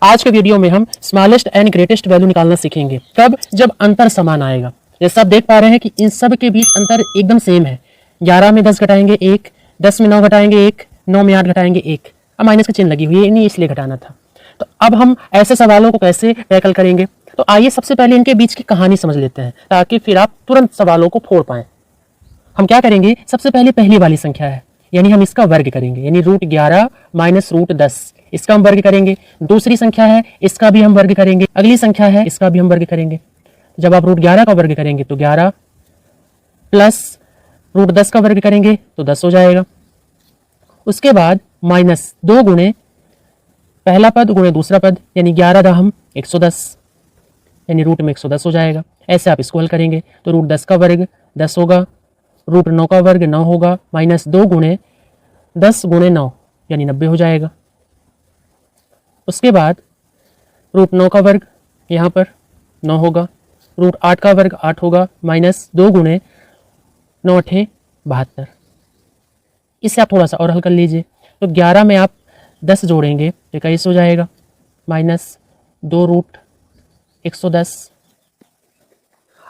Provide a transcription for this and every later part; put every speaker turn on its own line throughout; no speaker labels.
आज के वीडियो में हम स्मॉलेस्ट एंड ग्रेटेस्ट वैल्यू निकालना सीखेंगे। कब? जब अंतर समान आएगा। जैसे आप देख पा रहे हैं कि इन सब के बीच अंतर एकदम सेम है। 11 में 10 घटाएंगे 1, 10 में 9 घटाएंगे 1, 9 में 8 घटाएंगे 1। अब माइनस का चिन्ह लगी हुई है, नहीं इसलिए घटाना था। तो अब हम ऐसे सवालों को कैसे टैकल करेंगे? तो आइए सबसे पहले इनके बीच की कहानी समझ लेते हैं, ताकि फिर आप तुरंत सवालों को फोड़ पाएं। हम क्या करेंगे? सबसे पहले पहली वाली संख्या है, यानी हम इसका वर्ग करेंगे, यानी √11 माइनस √10, इसका हम वर्ग करेंगे। दूसरी संख्या है, इसका भी हम वर्ग करेंगे। अगली संख्या है, इसका भी हम वर्ग करेंगे। जब आप √11 का वर्ग करेंगे तो 11 प्लस √10 का वर्ग करेंगे तो 10 हो जाएगा। उसके बाद माइनस 2 गुणे पहला पद गुणे दूसरा पद, यानी 11 दहम 110, यानी रूट में 110 हो जाएगा। ऐसे आप इसको हल करेंगे तो √10 का वर्ग 10 होगा, √9 का वर्ग 9 होगा, माइनस 2 गुणे 10 गुणे 9, यानी 90 हो जाएगा। उसके बाद √9 का वर्ग यहाँ पर 9 होगा, √8 का वर्ग 8 होगा, माइनस 2 गुणे 9 8 72। इससे आप थोड़ा सा और हल कर लीजिए तो 11 में आप 10 जोड़ेंगे तो 21 हो जाएगा, माइनस 2√110।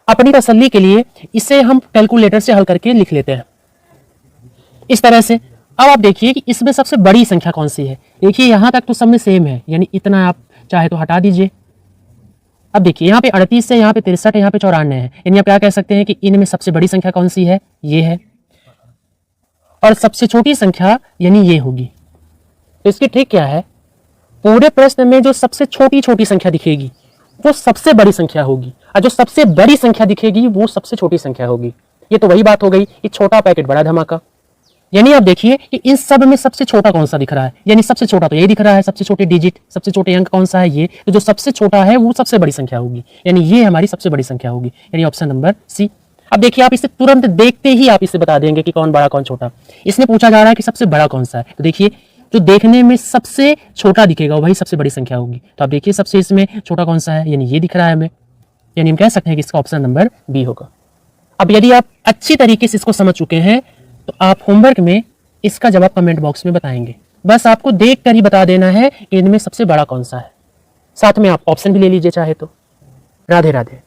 अपनी तसल्ली के लिए इसे हम कैलकुलेटर से हल करके लिख लेते हैं इस तरह से। अब आप देखिए कि इसमें सबसे बड़ी संख्या कौन सी है। देखिए यहाँ तक तो सब में सेम है, यानी इतना आप चाहे तो हटा दीजिए। अब देखिए यहाँ पे 38 है, यहाँ पे 63 है, यहाँ पे 94 है, यानी आप क्या कह सकते हैं कि इनमें सबसे बड़ी संख्या कौन सी है? ये है। और सबसे छोटी संख्या यानी ये होगी। तो इसकी ट्रिक क्या है? पूरे प्रश्न में जो सबसे छोटी छोटी संख्या दिखेगी वो सबसे बड़ी संख्या होगी, और जो सबसे बड़ी संख्या दिखेगी वो सबसे छोटी संख्या होगी। ये तो वही बात हो गई कि छोटा पैकेट बड़ा धमाका। यानी आप देखिए कि इन सब में सबसे छोटा कौन सा दिख रहा है, यानी सबसे छोटा तो यही दिख रहा है। सबसे छोटे डिजिट, सबसे छोटे अंक कौन सा है? ये। तो जो सबसे छोटा है वो सबसे बड़ी संख्या होगी, यानी ये हमारी सबसे बड़ी संख्या होगी, यानी ऑप्शन नंबर सी। अब देखिए आप इसे तुरंत देखते ही आप इसे बता देंगे कि कौन बड़ा कौन छोटा। इसमें पूछा जा रहा है कि सबसे बड़ा कौन सा है, तो देखिए जो देखने में सबसे छोटा दिखेगा वही सबसे बड़ी संख्या होगी। तो आप देखिए सबसे इसमें छोटा कौन सा है, यानी ये दिख रहा है हमें, यानी हम कह सकते हैं कि इसका ऑप्शन नंबर बी होगा। अब यदि आप अच्छी तरीके से इसको समझ चुके हैं तो आप होमवर्क में इसका जवाब कमेंट बॉक्स में बताएंगे। बस आपको देख कर ही बता देना है कि इनमें सबसे बड़ा कौन सा है। साथ में आप ऑप्शन भी ले लीजिए चाहे तो। राधे राधे।